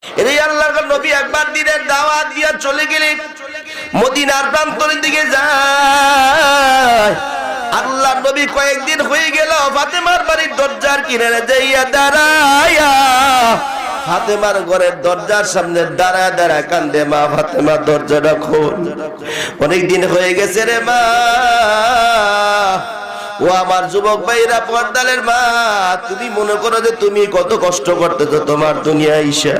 এই আল্লাহর নবী একবার দিনের দাওয়াত দিয়া চলে গেলেন, মদিনার প্রান্তরের দিকে যায়। আল্লাহর নবী কয়েকদিন হয়ে গেল ফাতেমার বাড়ির দরজার কিনারে যাইয়া দাঁড়ায়া ফাতেমার ঘরের দরজার সামনে দাঁড়ায় দাঁড়ায় কান্দে, মা ফাতেমা দরজাটা খোল, অনেকদিন হয়ে গেছে রে মা। ও আমার যুবক ভাইরা, পর্দালের মা, তুমি মনে করো যে তুমি কত কষ্ট করতেছো তোমার দুনিয়া ঈশা,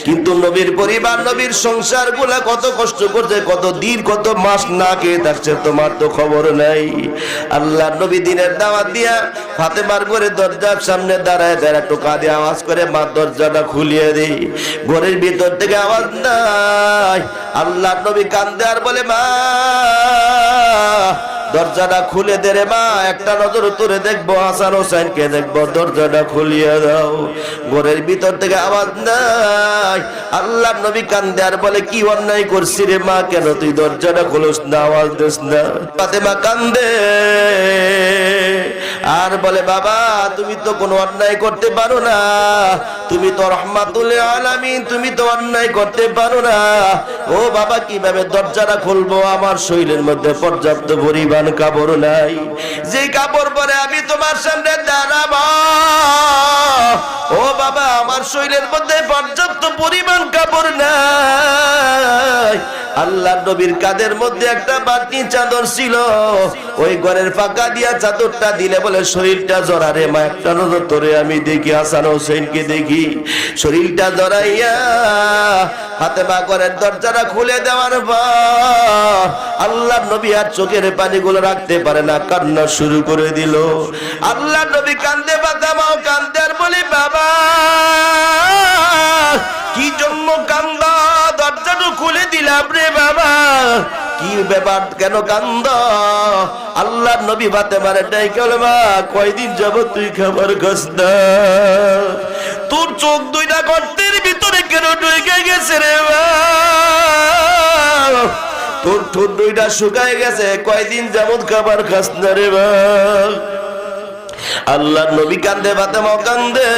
কিন্তু নবীর পরিবার নবীর সংসার গুলা কত কষ্ট করছে, কত দিন কত মাস না খেয়ে থাকছে, তোমার তো খবর নাই। আল্লাহ নবী দিনের দাওয়াত দিয়া ফাতেমার ঘরে দরজার সামনে দাঁড়ায় দাঁড়ায় টোকা দিয়ে আওয়াজ করে, মা দরজাটা খুলিয়ে দেই। ঘরের ভিতর থেকে আওয়াজ নাই। আল্লাহ নবী কান্দে আর বলে, মা দরজাটা খুলে দে রে মা, একটা নজর তোরে দেখবো, হাসান হোসেনকে দেখবো, দরজাটা খুলিয়ে দাও। ঘরের ভিতর থেকে আওয়াজ নাই। আল্লাহ নবী কান্দে আর বলে, কি অন্যায় করছি রে মা, কেন তুই দরজাটা খুলিস না, আওয়াজ দিস না? ফাতেমা কান্দে আর বলে, বাবা তুমি তো কোনো অন্যায় করতে পারো না, তুমি তো রহমাতুল আলামিন, তুমি তো অন্যায় করতে পারো না। ও বাবা কিভাবে দরজাটা খুলবো, আমার শরীরের মধ্যে পর্যাপ্ত পরিমাণ কাপড় নাই, যে কাপড় পরে আমি তোমার সামনে দাঁড়াবো। ও বাবা আমার শরীরের মধ্যে পর্যাপ্ত পরিমাণ কাপড় নাই। আল্লাহ নবীর কাঁধের মধ্যে একটা বাটি চাদর ছিল, ওই ঘরের ফাঁকা দিয়া চাদরটা দিলে বলে, শরীরটা জড়ারে মা, একটা নজর তোরে আমি দেখি, হাসান হোসেনকে দেখি। শরীরটা জড়াইয়া ফাতেমা ঘরের দরজাটা খুলে দেওয়ার পর আল্লাহ নবী আর চোখের পানিগুলো রাখতে পারে না, কান্না শুরু করে দিল। আল্লাহ নবী কান্দে, ফাতেমাও কান্দে আর বলি, বাবা কি জন্য কান্দা, দরজাটা খুলে দিলাম রে বাবা, কি ব্যাপার, কেন কান্দ? আল্লাহ নবী ফাতেমার ডাইকে বলে, মা কয়দিন যাবত তুই খাবার খাস না, তোর চোখ দুইটা গর্তের ভিতরে কেন ঢুকে গেছে রে মা, তোর ঠোঁট দুইটা শুকায় গেছে, কয়দিন যাবত খাবার খাস না রে মা। আল্লাহ নবী কান্দে, ফাতেমাও কান্দে।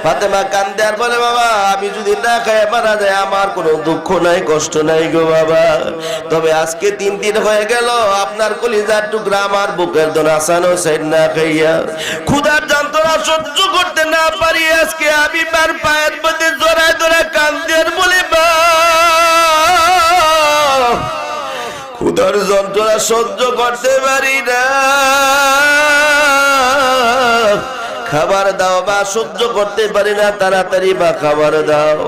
ফাতেমা কান্দে আর বলে, বাবা আমি যদি না খাই মারা যায় আমার কোনো দুঃখ নাই, কষ্ট নাই গো বাবা, তবে আজকে 3 দিন হয়ে গেল আপনার কলিজার টুকরা আমার বুকের দোন হাসান হোসেন না খাইয়া ক্ষুধার যন্ত্রণা সহ্য করতে না পারি, আজকে আমি মার পায়ের মধ্যে জড়ায় ধরে কান্দে আর বলে, মা ক্ষুধার যন্ত্রণা সহ্য করতে পারি না, খাবার দাও বা, সহ্য করতে পারি না, তাড়াতাড়ি বা খাবার দাও।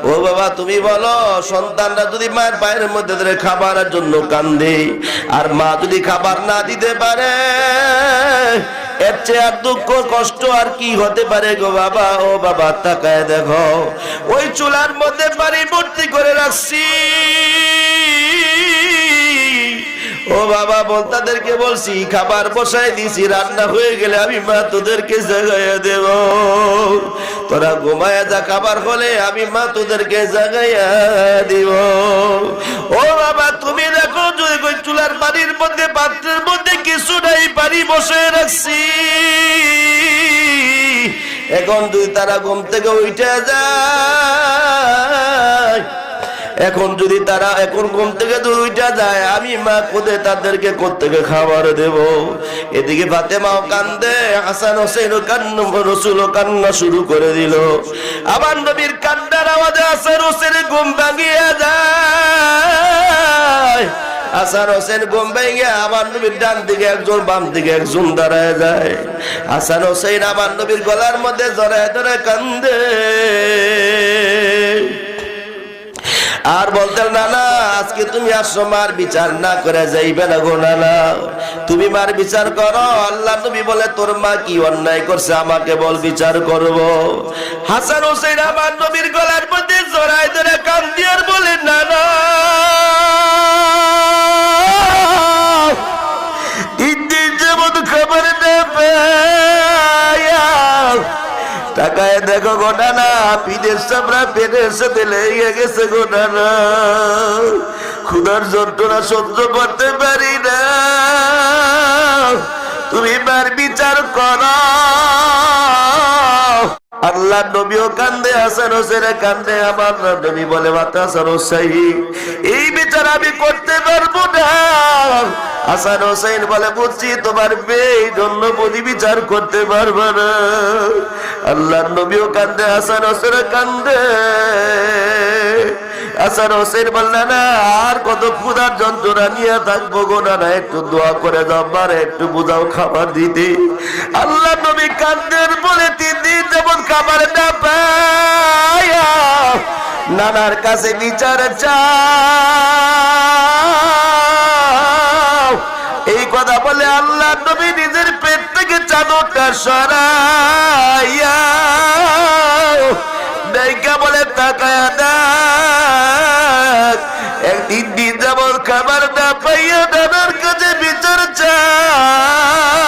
ও বাবা তুমি বলো, সন্তানরা যদি মায়ের পায়ের মধ্যে ধরে খাবারের জন্য কান্দে, আর মা যদি খাবার না দিতে পারে, এর চেয়ে আর দুঃখ কষ্ট আর কি হতে পারে গো বাবা। ও বাবা তাকায় দেখো, ওই চুলার মধ্যে পানি ভর্তি করে রাখছি। ও বাবা তাদেরকে বলছি খাবার বসাই দিছি, রান্না হয়ে গেলে আমি মা তোদেরকে জাগাইয়া দেব, তোরা ঘুমায়া যা, খাবার হলে আমি মা তোদেরকে জাগাইয়া দিব। ও বাবা তুমি দেখো, যদি ওই চুলার পানির মধ্যে পাত্রের মধ্যে কিছু নাই, পানি বসে রাখছি, এখন যদি তারা ঘুম থেকে উঠে যায়, এখন যদি তারা এখন ঘুম থেকে উঠে যায়, আমি মা কোদে তাদেরকে কোত্থেকে খাবার দেব? এদিকে ফাতেমাও কান্দে, হাসান হোসেনও কান্না, রসুলও কান্না শুরু করে দিল। আমার নবীর কান্নার আওয়াজে হাসান হোসেনের ঘুম ভাঙিয়া যায়। হাসান হোসেন ঘুম ভেঙে আমার নবীর ডান দিকে একজন, বাম দিকে একজন দাঁড়ায় যায়। হাসান হোসেন আমার নবীর গলার মধ্যে জড়ায় ধরে কান্দে আর বলতেন, নানা আজকে তুমি আসো, মার বিচার না করে যাইবে না গো নানা, তুমি মার বিচার করো। আল্লাহ নবী বলে, তোর মা কি অন্যায় করছে আমাকে বল, বিচার করব। হাসান হোসেন আমার নবীর গলার মধ্যে জড়ায় ধরে কান্দে আর বলে, নানা যেমন খবর নেবে টাকায় দেখো গোটানা, পিদের চামড়া পেটের সাথে লেগে গেছে গোটানা, ক্ষুধার যন্ত্রণা সহ্য করতে পারি না, তুমি মার বিচার করো। আল্লাহ নবীও কান্দে, হাসান হোসেন কান্দে। আমার নবী বলে মাতা হাসান হোসেন, এই বিচার আমি করতে পারবো না। হাসান হোসেন বলে বুঝছি তোমার মেয়ে জন্য বলি বিচার করতে পারবো না। আল্লাহ নবীও কান্দে, হাসান হোসেন কান্দে। হাসান হোসেন বললেন না আর কত ক্ষুধার যন্ত্রণা নিয়ে থাকবো গো, না একটু দোয়া করে দাও, মারে একটু বুঝাও খাবার দিতে। আল্লাহ নবী কান্দের বলে 3 দিন যেমন খাবার না পায়া নানার কাছে বিচার চাও। এই কথা বলে আল্লাহ নবী নিজের পেট থেকে চাদরটা সরাইয়া নায়িকা বলে তাকায়া দেখ, 1 দিন যেমন খাবার না পাইয়া নানার কাছে বিচার চাও।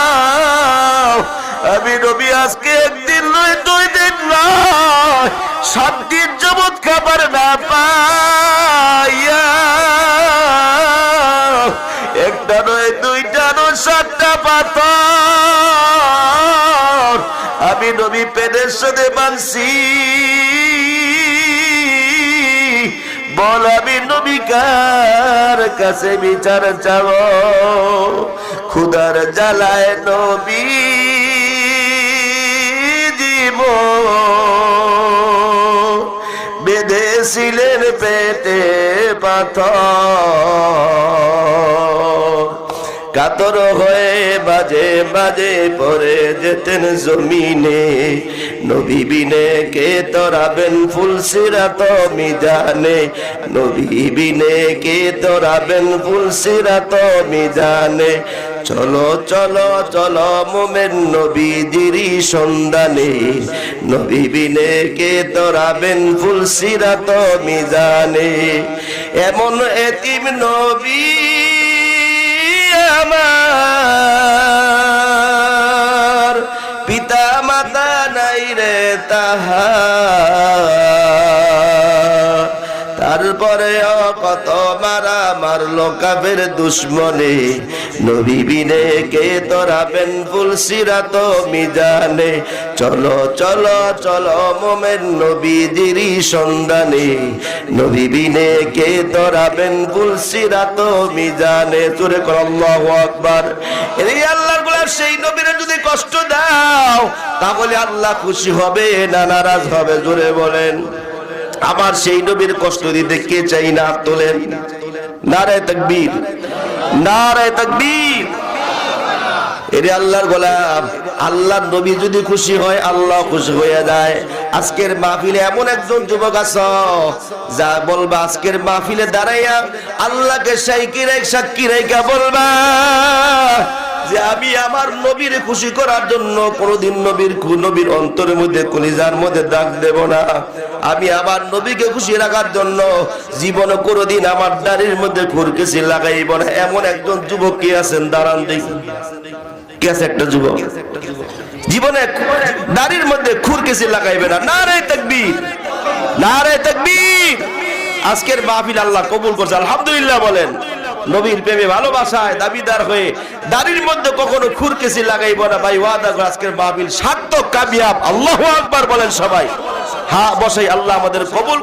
আমি নবী আজকে 1 দিন নয় 2 দিন নয় 7 দিন যাবত খাবার না পাইয়া, 1টা নয় 2টা নয় 7টা পাথর আমি নবী পেটের সাথে বাঁধছি। বল আমি নবী কার কাছে বিচার চাও? ক্ষুধার জ্বালায় নবী বেঁধেছিলেন পেটে পাথর, কাতর হয়ে বাজে বাজে পড়ে যেতেন জমিনে। নবী বিনে কে তোরাবেন ফুলসিরাত মিজানে, নবী বিনে কে তোরাবেন ফুলসিরাত মিজানে। চলো চলো চলো মোমেন নবীজির সন্ধানে, নবী বিনে কে তোরাবেন ফুলসিরাত মিজানে। এমন এতিম নবী আমার, পিতা মাতা নাই রে তাহার, তারপরে কত মারা মারলো কাফের দুশ্মনে। নবী বিনে কে তোরাবেন ফুলসিরাত মিজানে। চলো চলো চলো মোমেন নবীজির সন্ধানে, নবী বিনে কে তোরাবেন ফুলসিরাত মিজানে। জোরে কর আল্লাহু আকবার। এই আল্লাহর গোলাম সেই নবীর যদি কষ্ট দাও তাহলে আল্লাহ খুশি হবে না নারাজ হবে? জোরে বলেন। আমার সেই নবীর কষ্ট দিতে কে চাই না? তোলেন নারে তাকবীর, নারে তাকবীর। এরে আল্লাহর গোলাম, আল্লাহর নবী যদি খুশি হয় আল্লাহ খুশি হয়ে যায়। আজকের মাহফিলে এমন একজন যুবক আছে যা বলবা আজকের মাহফিলে দাঁড়াইয়া আল্লাহকে সাক্ষী রেখা বলবা যে আমি আমার নবীর খুশি করার জন্য কোনদিন নবীর অন্তরের মধ্যে কলিজার মধ্যে দাগ দেব না। আমি আমার নবীকে খুশি রাখার জন্য জীবনে কোনদিন আমার দাড়ির মধ্যে খুরকেছি লাগাইব না। এমন একজন যুবক কি আছেন? দাঁড়ান দেখি কে আছে? একটা যুবক জীবনে দাড়ির মধ্যে খুরকেছি লাগাইবে না। নারে তাকবীর, নারে তাকবীর। আজকের মাহফিল আল্লাহ কবুল করছে, আলহামদুলিল্লাহ বলেন। নবীর প্রেমে ভালোবাসায় দাবিদার হয়ে দাড়ির মধ্যে কখনো খুরকেছি লাগাইব না। ভাই ওয়াদা করে আজকের মাহফিল সার্থক, কামিয়াব। আল্লাহু আকবার বলেন সবাই। হ্যাঁ বসাই, আল্লাহ আমাদের কবুল।